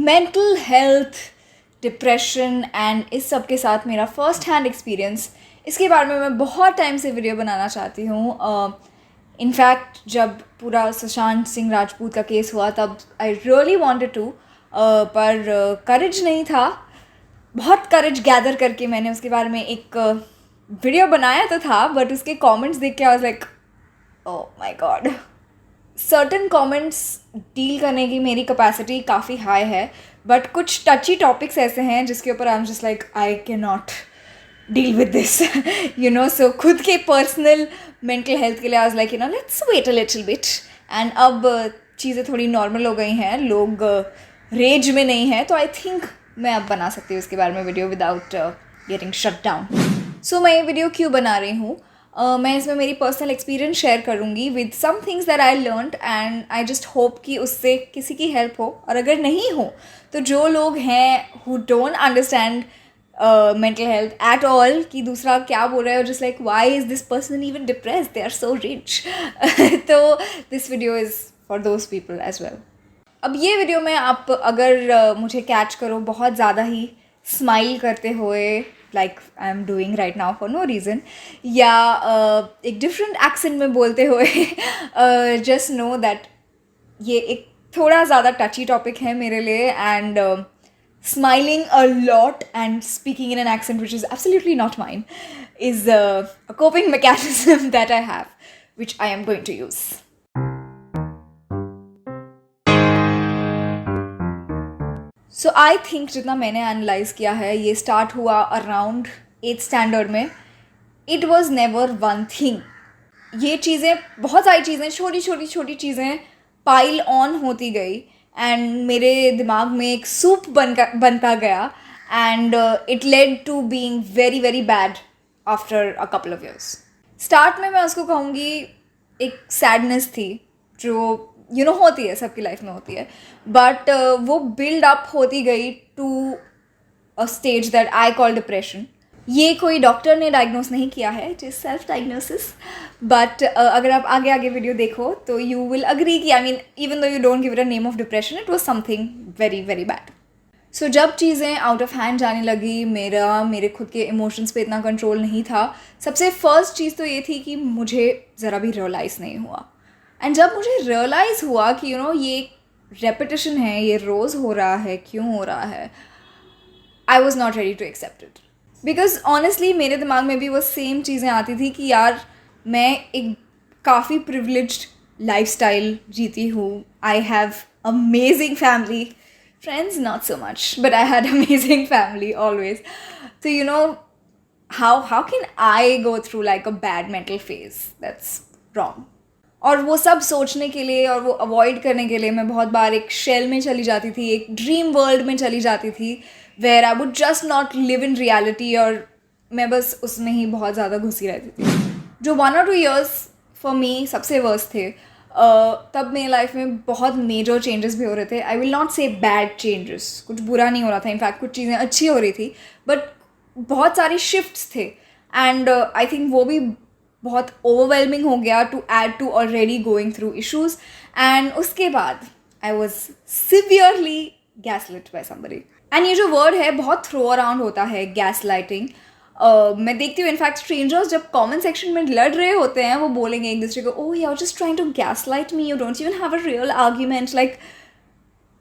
Mental health, depression and इस सब के साथ मेरा फर्स्ट हैंड एक्सपीरियंस, इसके बारे में मैं बहुत टाइम से वीडियो बनाना चाहती हूँ। इनफैक्ट जब पूरा सुशांत सिंह राजपूत का केस हुआ तब आई रियली वांटेड टू, पर करेज नहीं था। बहुत करेज गैदर करके मैंने उसके बारे में एक वीडियो बनाया तो था, बट उसके कमेंट्स देख के I was like oh my God. Certain comments deal करने की मेरी कैपेसिटी काफ़ी हाई है, बट कुछ टची टॉपिक्स ऐसे हैं जिसके ऊपर I am just like I can not deal with this so खुद के पर्सनल मेंटल हेल्थ के लिए आज like let's wait a little bit. And अब चीज़ें थोड़ी नॉर्मल हो गई हैं, लोग रेज में नहीं हैं, तो आई थिंक मैं अब बना सकती हूँ इसके बारे में video without getting shut down. So मैं ये वीडियो क्यों बना रही हूँ? मैं इसमें मेरी पर्सनल एक्सपीरियंस शेयर करूँगी with some things that I learned, and I just hope कि उससे किसी की हेल्प हो, और अगर नहीं हो तो जो लोग हैं who don't understand mental health at all कि दूसरा क्या बोल रहा है, just like why is this person even depressed, they are so rich तो this video is for those people as well. अब ये वीडियो में आप अगर मुझे कैच करो बहुत ज़्यादा ही स्माइल करते हुए, like I am doing right now for no reason, या एक डिफरेंट एक्सेंट में बोलते हुए जस्ट नो दैट ये एक थोड़ा ज़्यादा टची टॉपिक है मेरे लिए, and smiling a lot and speaking in an accent which is absolutely not mine is a coping mechanism that I have, which I am going to use. So I think जितना मैंने analyse किया है, ये start हुआ around 8th standard में. It was never won thing. ये चीज़ें, बहुत सारी चीज़ें, छोटी चीज़ें पाइल ऑन होती गई, एंड मेरे दिमाग में एक सूप बनता गया, and it led to being very very bad after a couple of years. Start में मैं उसको कहूँगी एक सैडनेस थी जो होती है, सबकी लाइफ में होती है, बट वो बिल्ड अप होती गई to a stage that I call depression. ये कोई डॉक्टर ने डायग्नोस नहीं किया है, it is self diagnosis, but अगर आप आगे वीडियो देखो तो यू विल अग्री कि I mean even though you don't give it a name of depression, it was something very very bad. So जब चीज़ें आउट ऑफ हैंड जाने लगी, मेरे खुद के इमोशंस पे इतना कंट्रोल नहीं था. सबसे फर्स्ट चीज़ तो ये थी कि मुझे ज़रा भी रियलाइज़ नहीं हुआ, एंड जब मुझे रियलाइज़ हुआ कि ये रेपिटेशन है, ये रोज़ हो रहा है, क्यों हो रहा है, I was not ready to accept it. Because honestly मेरे दिमाग में भी वो सेम चीज़ें आती थी कि यार मैं एक काफ़ी प्रिविलेज्ड लाइफस्टाइल जीती हूँ. I have amazing family, friends not so much, but I had amazing family always. तो how can I go through like a bad mental phase? That's wrong. और वो सब सोचने के लिए और वो अवॉइड करने के लिए मैं बहुत बार एक शेल में चली जाती थी, एक ड्रीम वर्ल्ड में चली जाती थी, where I would just not live in reality, और मैं बस उसमें ही बहुत ज़्यादा घुसी रहती थी. जो 1 or 2 years फॉर मी सबसे वर्स्ट थे. तब मेरी लाइफ में बहुत मेजर चेंजेस भी हो रहे थे. आई विल नॉट से बैड चेंजेस, कुछ बुरा नहीं हो रहा था, इनफैक्ट कुछ चीज़ें अच्छी हो रही थी, बट बहुत सारी शिफ्ट्स थे, एंड आई थिंक वो भी बहुत ओवरवेलमिंग हो गया to add to already going through issues. And उसके बाद I was severely gaslit by somebody. And ये जो वर्ड है बहुत थ्रो अराउंड होता है, गैस लाइटिंग. मैं देखती हूँ इनफैक्ट स्ट्रेंजर्स जब कमेंट सेक्शन में लड़ रहे होते हैं, वो बोलेंगे एक दूसरे को, oh you are just trying to gaslight me, you don't even have a real argument. Like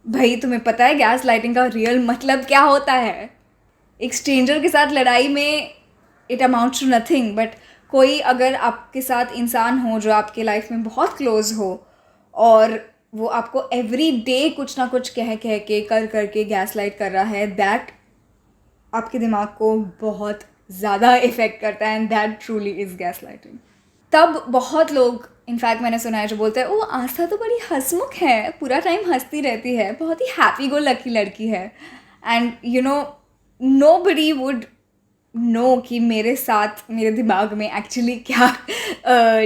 भाई तुम्हें पता है गैस लाइटिंग का रियल मतलब क्या होता है? एक स्ट्रेंजर के साथ लड़ाई में it amounts to nothing, but कोई अगर आपके साथ इंसान हो जो आपके लाइफ में बहुत क्लोज हो, और वो आपको एवरी डे कुछ ना कुछ कह के करके गैस लाइट कर रहा है, दैट आपके दिमाग को बहुत ज़्यादा इफ़ेक्ट करता है, and that truly is gas lighting. तब बहुत लोग, इनफैक्ट मैंने सुना है, जो बोलते हैं ओ आस्था तो बड़ी हंसमुख है, पूरा टाइम हंसती रहती है, बहुत ही हैप्पी गो लकी लड़की है. एंड नोबडी वुड नो कि मेरे साथ मेरे दिमाग में एक्चुअली क्या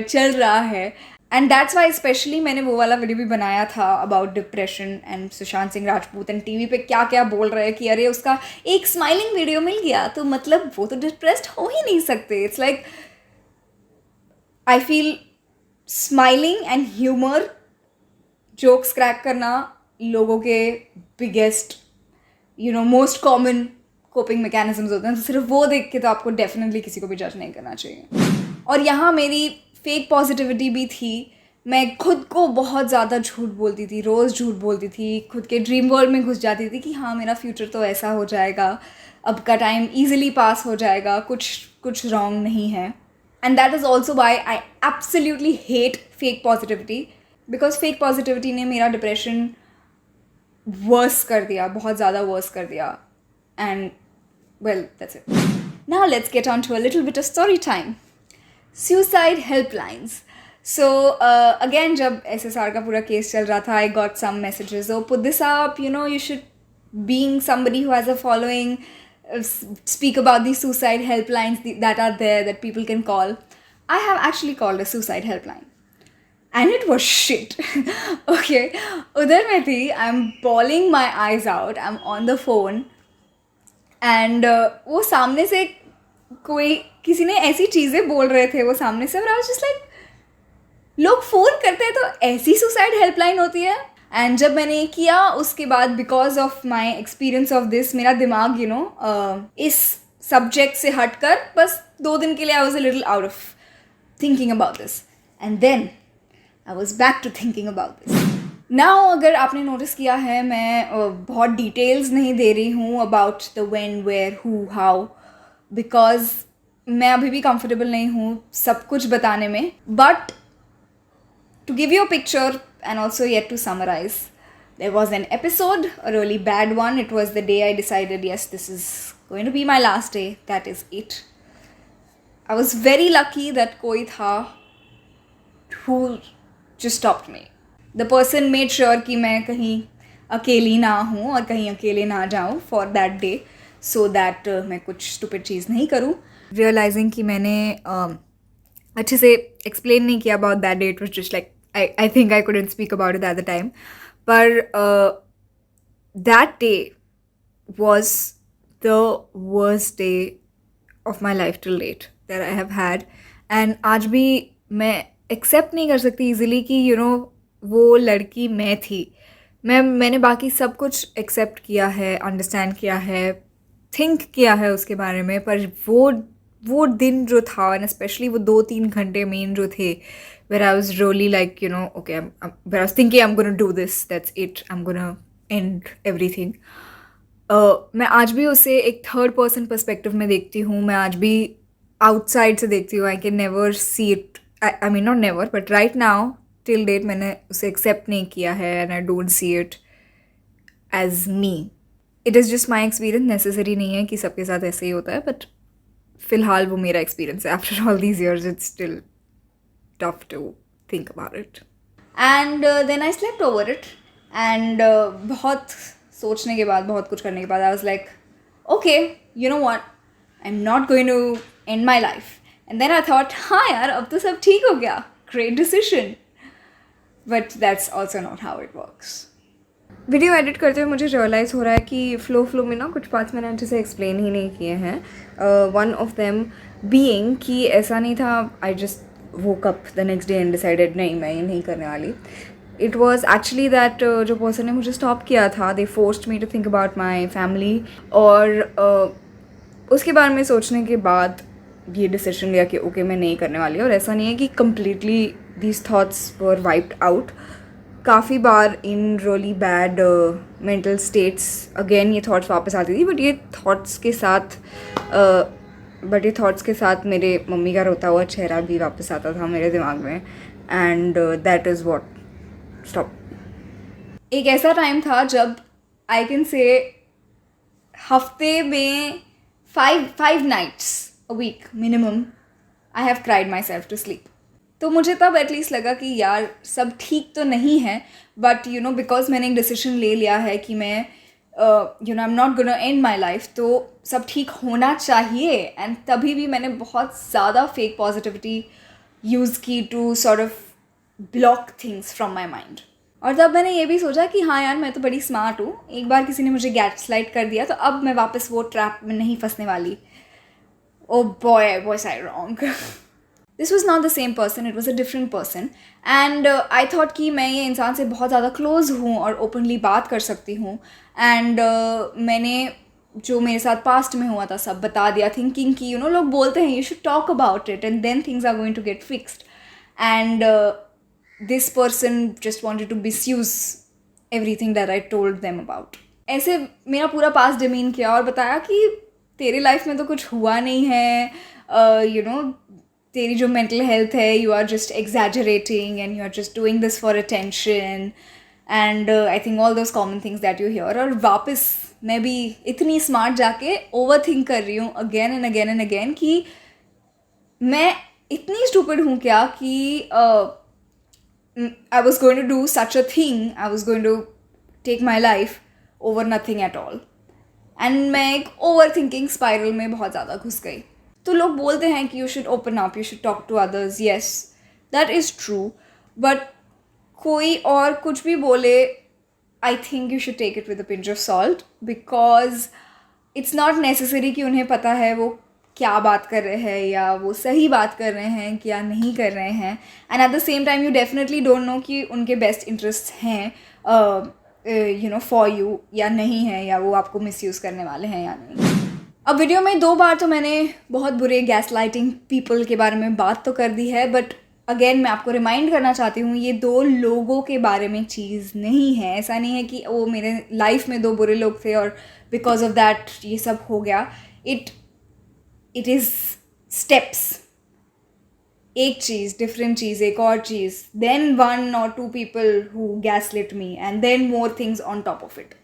चल रहा है. एंड दैट्स वाई स्पेशली मैंने वो वाला वीडियो भी बनाया था about depression and Sushant Singh Rajput, and TV पे क्या क्या बोल रहे हैं कि अरे उसका एक स्माइलिंग वीडियो मिल गया तो मतलब वो तो डिप्रेस्ड हो ही नहीं सकते. It's like I feel smiling and humour, jokes crack करना लोगों के biggest most common coping mechanisms होते हैं, तो सिर्फ वो देख के तो आपको डेफिनेटली किसी को भी जज नहीं करना चाहिए। और यहाँ मेरी फेक पॉजिटिविटी भी थी। मैं खुद को बहुत ज़्यादा झूठ बोलती थी, रोज़ झूठ बोलती थी, खुद के ड्रीम वर्ल्ड में घुस जाती थी कि हाँ मेरा फ्यूचर तो ऐसा हो जाएगा, अब का टाइम ईजिली पास हो जाएगा, कुछ रॉन्ग नहीं है। And that is also why I absolutely hate fake positivity, because fake positivity ने मेरा डिप्रेशन वर्स कर दिया, बहुत ज़्यादा वर्स कर दिया। And well that's it. Now let's get on to a little bit of story time. Suicide helplines. So again जब SSR का पूरा केस चल रहा था, I got some messages, oh put this up, you should, being somebody who has a following, speak about these suicide helplines that are there that people can call. I have actually called a suicide helpline and it was shit. Okay, udhar mein thi, I'm bawling my eyes out, I'm on the phone and वो सामने से कोई किसी ने ऐसी चीज़ें बोल रहे थे वो सामने से, और आई वाज जस्ट लाइक, लोग फ़ोन करते हैं तो ऐसी सुसाइड हेल्पलाइन होती है। एंड जब मैंने ये किया उसके बाद, because of my experience of this, मेरा दिमाग इस सब्जेक्ट से हटकर बस 2 दिन के लिए I was a little out of thinking about this, and then I was back to thinking about this. Now अगर आपने नोटिस किया है, मैं बहुत डिटेल्स नहीं दे रही हूँ about the when, where, who, how, because मैं अभी भी कंफर्टेबल नहीं हूँ सब कुछ बताने में। But to give you a picture and also yet to summarize, there was an episode, a really bad one. It was the day I decided, yes, this is going to be my last day. That is it. I was very lucky that koi tha who just stopped me. The person made sure कि मैं कहीं अकेली ना हूँ और कहीं अकेले ना जाऊँ for that day, so that मैं कुछ stupid चीज़ नहीं करूँ। Realizing कि मैंने अच्छे से explain नहीं किया about that day. It was just like, I think I couldn't speak about it at the time. But that day was the worst day of my life till date that I have had. And आज भी मैं accept नहीं कर सकती easily कि वो लड़की मैं थी। मैंने बाकी सब कुछ accept किया है, understand किया है, think किया है उसके बारे में, पर वो दिन जो था, and especially वो 2-3 घंटे मेन जो थे, where I was really like, okay, where I was thinking I'm going to do this, that's it, I'm going to end everything. मैं आज भी उसे एक थर्ड पर्सन पर्सपेक्टिव में देखती हूँ, मैं आज भी आउटसाइड से देखती हूँ। I can never see it, I mean not never, but right now till date मैंने उसे एक्सेप्ट नहीं किया है, and I don't see it as me. It is just my experience, necessary नहीं है कि सबके साथ ऐसे ही होता है, बट फ़िलहाल वो मेरा एक्सपीरियंस है। After all these years it's still tough to think about it. And then I slept over it, and बहुत सोचने के बाद, बहुत कुछ करने के बाद, I was like, okay, you know what, I'm not going to end my life. And then I thought, हाँ यार, अब तो सब ठीक हो गया, great decision. But that's also not how it works. Video edit करते हुए मुझे रियलाइज़ हो रहा है कि फ्लो में ना कुछ पार्ट्स मैंने अच्छे से एक्सप्लेन ही नहीं किए हैं। वन ऑफ देम बीइंग कि ऐसा नहीं था, I just woke up the next day and decided नहीं, मैं ये नहीं करने वाली। It was actually that जो पर्सन ने मुझे स्टॉप किया था, they forced me to think about my family, और उसके बारे में सोचने के बाद ये डिसीजन लिया कि ओके मैं नहीं करने वाली। और ऐसा नहीं है कि completely these thoughts were wiped out। काफ़ी बार in really bad mental states again ये थॉट्स वापस आती थी, बट ये थॉट्स के साथ मेरे मम्मी का रोता हुआ चेहरा भी वापस आता था मेरे दिमाग में, and that is what stop. एक ऐसा टाइम था जब आई कैन से हफ्ते में 5 nights a week minimum I have cried myself to sleep। तो मुझे तब एटलीस्ट लगा कि यार सब ठीक तो नहीं है, बट बिकॉज मैंने एक डिसीजन ले लिया है कि मैं आई am not gonna and my life, तो सब ठीक होना चाहिए। एंड तभी भी मैंने बहुत ज़्यादा फेक पॉजिटिविटी यूज़ की to sort of block things from my mind. और तब मैंने ये भी सोचा कि हाँ यार मैं तो बड़ी स्मार्ट हूँ, एक बार किसी ने मुझे गैसलाइट कर दिया तो अब मैं वापस वो ट्रैप में नहीं फंसने वाली। Oh boy was I wrong. This was not the same person, it was a different person. And I thought कि मैं ये इंसान से बहुत ज़्यादा क्लोज हूँ और ओपनली बात कर सकती हूँ. एंड मैंने जो मेरे साथ पास्ट में हुआ था सब बता दिया, थिंकिंग कि लोग बोलते हैं you should talk about it and then things are going to get fixed. And this person just wanted to misuse everything that I told them about. ऐसे मेरा पूरा पास्ट डिमीन किया और बताया कि तेरी लाइफ में तो कुछ हुआ नहीं है, तेरी जो मेंटल हेल्थ है, you are just exaggerating and you are just doing this for attention and I think all those common things that you hear. और वापस मैं भी इतनी स्मार्ट जाके ओवर थिंक कर रही हूँ again and again and again कि मैं इतनी स्टूपिड हूँ क्या कि I was going to do such a thing, I was going to take my life over nothing at all. And मैं एक ओवर थिंकिंग स्पाइरल में बहुत ज़्यादा घुस गई. तो लोग बोलते हैं कि you should open up, you should talk to others. Yes, that is true, but कोई और कुछ भी बोले, I think you should take it with a pinch of salt, because it's not necessary कि उन्हें पता है वो क्या बात कर रहे हैं या वो सही बात कर रहे हैं क्या नहीं कर रहे हैं. And at the same time you definitely don't know कि उनके बेस्ट इंटरेस्ट हैं फॉर यू या नहीं है, या वो आपको मिसयूज़ करने वाले हैं या नहीं. अब वीडियो में 2 बार तो मैंने बहुत बुरे गैस लाइटिंग पीपल के बारे में बात तो कर दी है, बट अगेन मैं आपको रिमाइंड करना चाहती हूँ ये 2 लोगों के बारे में चीज़ नहीं है. ऐसा नहीं है कि वो मेरे लाइफ में 2 बुरे लोग थे और बिकॉज ऑफ दैट ये सब हो गया. It is steps. एक चीज़, डिफरेंट चीज़, एक और चीज़, then 1 or 2 people who gaslit me and then more things on top of it.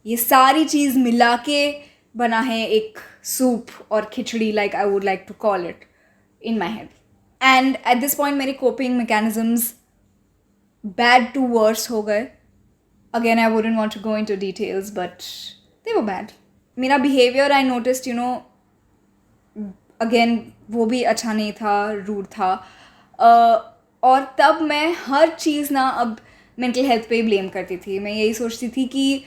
ये सारी चीज़ मिला के बना है एक सूप और khichdi, like I would like to call it in my head. And at this point मेरे coping mechanisms bad to worse हो गए. Again I wouldn't want to go into details but they were bad. मेरा behaviour I noticed again वो भी अच्छा नहीं था, rude था. और तब मैं हर चीज़ ना अब मेंटल हेल्थ पे ही ब्लेम करती थी. मैं यही सोचती थी कि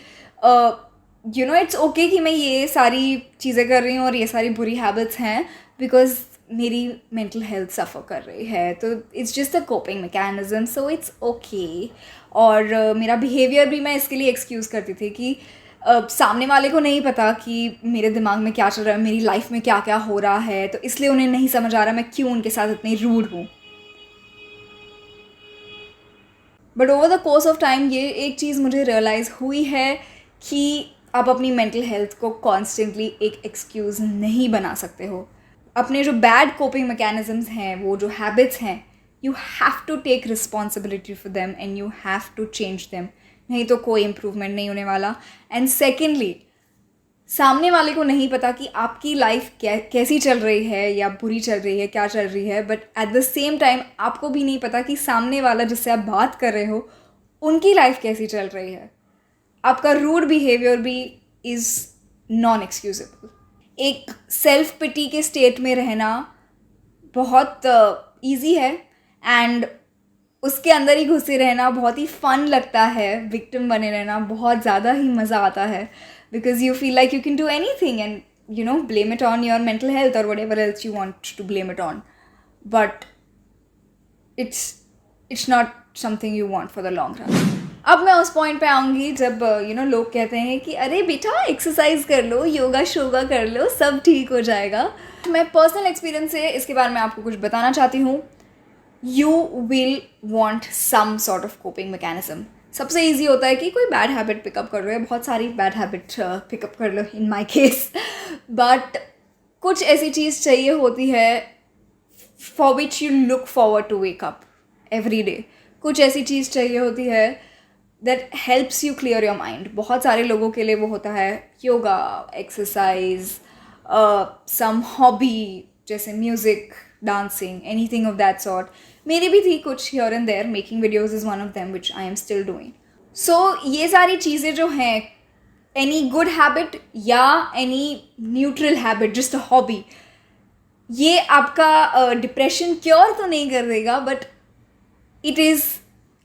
इट्स ओके कि मैं ये सारी चीज़ें कर रही हूँ और ये सारी बुरी हैबिट्स हैं बिकॉज मेरी मेंटल हेल्थ सफ़र कर रही है, तो it's just a coping mechanism, so it's okay. और मेरा बिहेवियर भी मैं इसके लिए एक्सक्यूज़ करती थी कि सामने वाले को नहीं पता कि मेरे दिमाग में क्या चल रहा है, मेरी लाइफ में क्या क्या हो रहा है, तो इसलिए उन्हें नहीं समझ आ रहा मैं क्यों उनके साथ इतनी रूड हूँ. But over the course of time ये एक चीज़ मुझे रियलाइज़ हुई है कि आप अपनी मेंटल हेल्थ को कॉन्स्टेंटली एक एक्सक्यूज़ नहीं बना सकते हो. अपने जो बैड कोपिंग मैकेनिज्म्स हैं, वो जो हैबिट्स हैं, you have to take responsibility for them and you have to change them, नहीं तो कोई इम्प्रूवमेंट नहीं होने वाला. एंड सेकेंडली, सामने वाले को नहीं पता कि आपकी लाइफ कैसी चल रही है या बुरी चल रही है, क्या चल रही है, but at the same time आपको भी नहीं पता कि सामने वाला जिससे आप बात कर रहे हो उनकी लाइफ कैसी चल रही है. आपका रूड बिहेवियर भी इज़ नॉन एक्सक्यूजेबल. एक सेल्फ पिटी के स्टेट में रहना बहुत ईजी है एंड उसके अंदर ही घुसे रहना बहुत ही फ़न लगता है. विक्टिम बने रहना बहुत ज़्यादा ही मज़ा आता है because you feel like you can do any thing and blame it on your mental health or whatever else you want to blame it on. But it's not something you want for the long run. अब मैं उस point पे आऊँगी जब लोग कहते हैं कि अरे बेटा एक्सरसाइज कर लो, योगा शोगा कर लो, सब ठीक हो जाएगा. मैं पर्सनल एक्सपीरियंस से इसके बारे में आपको कुछ बताना चाहती हूँ. You will want some sort of coping mechanism. सबसे ईजी होता है कि कोई बैड हैबिट पिकअप कर लो, या बहुत सारी बैड हैबिट पिकअप कर लो इन माई केस, बट कुछ ऐसी चीज़ चाहिए होती है for which you look forward to wake up every day. कुछ ऐसी चीज़ चाहिए होती है that helps you clear your mind. बहुत सारे लोगों के लिए वो होता है योगा, एक्सरसाइज, सम हॉबी जैसे music, dancing, anything of that sort. मेरी भी थी कुछ here and there. Making videos is one of them which I am still doing. So ये सारी चीज़ें जो हैं, any good habit या any neutral habit, just a hobby, ये आपका डिप्रेशन क्योर तो नहीं कर देगा, but it is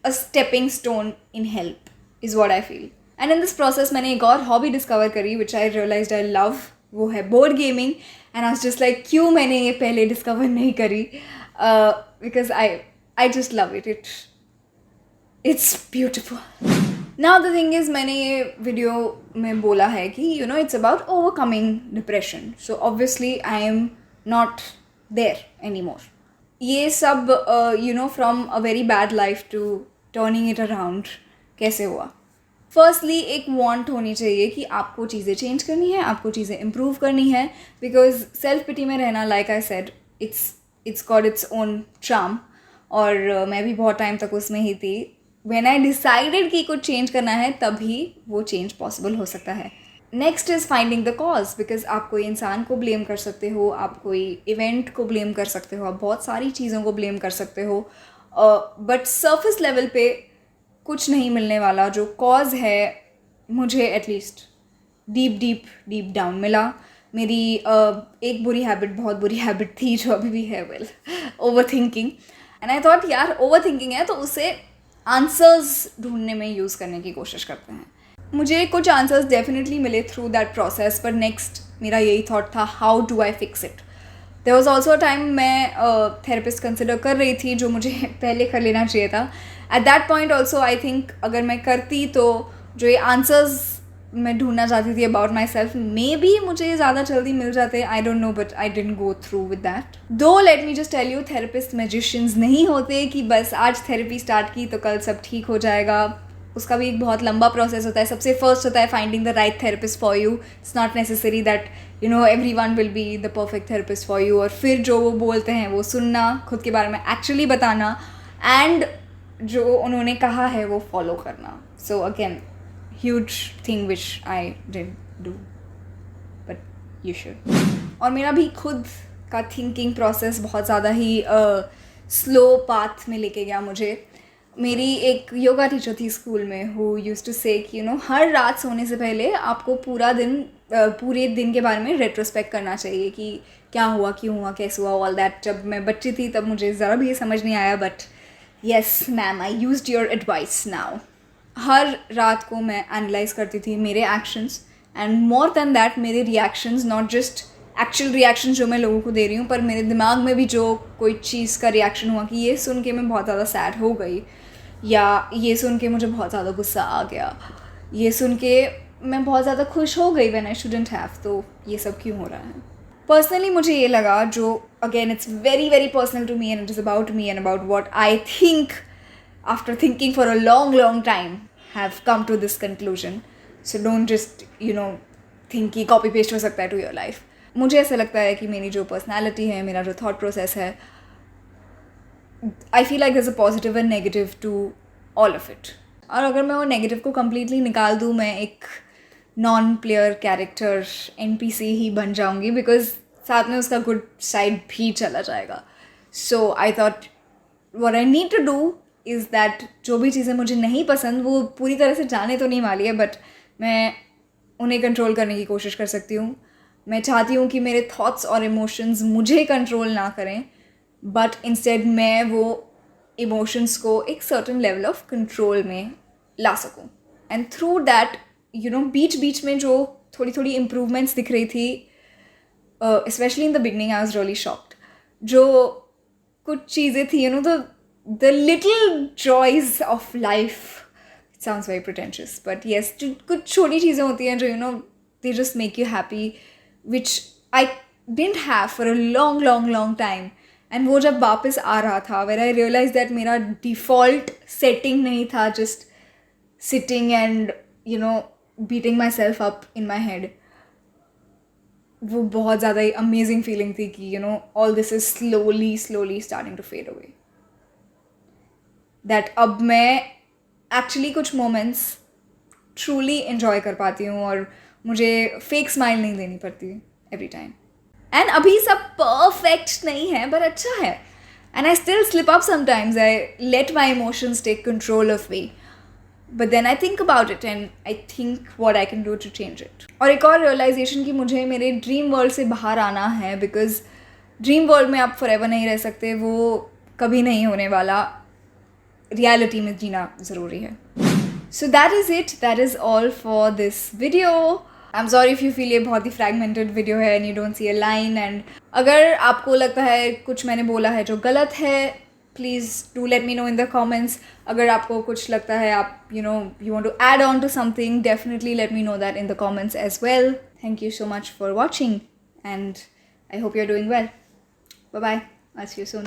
a stepping stone in help is what I feel. And in this process मैंने एक और hobby discover करी which I realized I love. वो है board gaming. And I was just like क्यों मैंने ये पहले डिस्कवर नहीं करी. Because I just love it it's beautiful. Now the thing is, मैंने ये वीडियो में बोला है कि it's about overcoming depression. So obviously I am not there any more. ये सब from a very bad life to turning it around कैसे हुआ? फर्स्टली एक वांट होनी चाहिए कि आपको चीज़ें चेंज करनी है, आपको चीज़ें इम्प्रूव करनी है. बिकॉज सेल्फ पिटी में रहना, like I said, it's got its own charm. और मैं भी बहुत टाइम तक उसमें ही थी. व्हेन आई डिसाइडेड कि कुछ चेंज करना है, तभी वो चेंज पॉसिबल हो सकता है. Next is finding the cause. Because आप कोई इंसान को ब्लेम कर सकते हो, आप कोई इवेंट को ब्लेम कर सकते हो, आप बहुत सारी चीज़ों को ब्लेम कर सकते हो, बट सरफेस लेवल पे कुछ नहीं मिलने वाला. जो कॉज है, मुझे एटलीस्ट डीप डाउन मिला. मेरी एक बुरी हैबिट, बहुत बुरी हैबिट थी, जो अभी भी है, well, over thinking. And I thought यार ओवर थिंकिंग है तो उसे आंसर्स ढूंढने में यूज़ करने की कोशिश करते हैं. मुझे कुछ आंसर्स डेफिनेटली मिले थ्रू दैट प्रोसेस, पर नेक्स्ट मेरा यही थॉट था, how do I fix it. There was also a time मैं थेरेपिस्ट कंसिडर कर रही थी, जो मुझे पहले कर लेना चाहिए था. At that point also I think अगर मैं करती तो जो ये आंसर्स मैं ढूंढना चाहती थी about myself, maybe मुझे ज़्यादा जल्दी मिल जाते. I don't know, but I didn't go through with that. Though let me just tell you, therapist magicians नहीं होते कि बस आज थेरेपी स्टार्ट की तो कल सब ठीक हो जाएगा. उसका भी एक बहुत लंबा प्रोसेस होता है. सबसे फर्स्ट होता है finding the right therapist for you. It's not necessary that everyone will be the perfect therapist for you. और फिर जो वो बोलते हैं वो सुनना, खुद के बारे में एक्चुअली बताना, एंड जो उन्होंने कहा है वो फॉलो करना. So again, huge thing which I didn't do, but you should. और मेरा भी खुद का थिंकिंग प्रोसेस बहुत ज़्यादा ही स्लो पाथ में लेके गया मुझे. मेरी एक योगा टीचर थी स्कूल में, हु यूज्ड टू से कि हर रात सोने से पहले आपको पूरे दिन के बारे में रेट्रोस्पेक्ट करना चाहिए कि क्या हुआ, क्यों हुआ, कैसे हुआ, ऑल दैट. जब मैं बच्ची थी तब मुझे ज़रा भी ये समझ नहीं आया, but yes ma'am, I used your advice now. हर रात को मैं एनालाइज करती थी मेरे actions, and more than that मेरे reactions, not just actual reaction जो मैं लोगों को दे रही हूँ, पर मेरे दिमाग में भी जो कोई चीज़ का रिएक्शन हुआ कि ये सुन के मैं बहुत ज़्यादा सैड हो गई, या ये सुन के मुझे बहुत ज़्यादा गुस्सा आ गया, ये सुन के मैं बहुत ज़्यादा खुश हो गई व्हेन आई शुडंट हैव. तो ये सब क्यों हो रहा है? पर्सनली मुझे ये लगा, जो again it's very very personal to me, and it is about me and about what I think after thinking for a long time, have come to this conclusion. So don't just think कि copy paste हो सकता है to your life. मुझे ऐसा लगता है कि मेरी जो personality है, मेरा जो thought process है, I feel like there's a positive and negative to all of it. और अगर मैं वो negative को completely निकाल दूँ, मैं एक non-player character NPC ही बन जाऊँगी, because साथ में उसका good side भी चला जाएगा. So I thought what I need to do is that जो भी चीज़ें मुझे नहीं पसंद वो पूरी तरह से जाने तो नहीं वाली है, बट मैं उन्हें कंट्रोल करने की कोशिश कर सकती हूँ. मैं चाहती हूँ कि मेरे थॉट्स और इमोशंस मुझे कंट्रोल ना करें, बट इंस्टेड मैं वो इमोशंस को एक सर्टेन लेवल ऑफ कंट्रोल में ला सकूँ. एंड थ्रू दैट बीच में जो थोड़ी इम्प्रूवमेंट्स दिख रही थी, specially in the beginning I was really shocked. जो कुछ चीज़ें थी the little joys of life, it sounds very pretentious, but yes, कुछ छोटी चीज़ें होती हैं जो they just make you happy, which I didn't have for a long time. And वो जब वापस आ रहा था, where I realized that मेरा default setting नहीं था just sitting and beating myself up in my head. वो बहुत ज़्यादा ही amazing feeling थी कि all this is slowly starting to fade away. That अब मैं एक्चुअली कुछ मोमेंट्स ट्रूली इन्जॉय कर पाती हूँ, और मुझे फेक स्माइल नहीं देनी पड़ती एवरी टाइम. एंड अभी सब परफेक्ट नहीं है, पर अच्छा है. And I still slip up sometimes. I let my emotions take control of me, but then I think about it and I think what I can do to change it. और एक और realisation कि मुझे मेरे dream world से बाहर आना है, बिकॉज ड्रीम वर्ल्ड में आप फॉरएवर नहीं रह सकते, वो कभी नहीं होने वाला. रियलिटी में जीना ज़रूरी है. So that is it. That is all for this video. I am sorry if you feel ये बहुत ही फ्रैगमेंटेड वीडियो है and you don't see a line, and अगर आपको लगता है कुछ मैंने बोला है जो गलत है, please do let me know in the comments. अगर आपको कुछ लगता है, आप you want to add on to something, definitely let me know that in the comments as well. Thank you so much for watching and I hope you are doing well. Bye bye. I'll see you soon.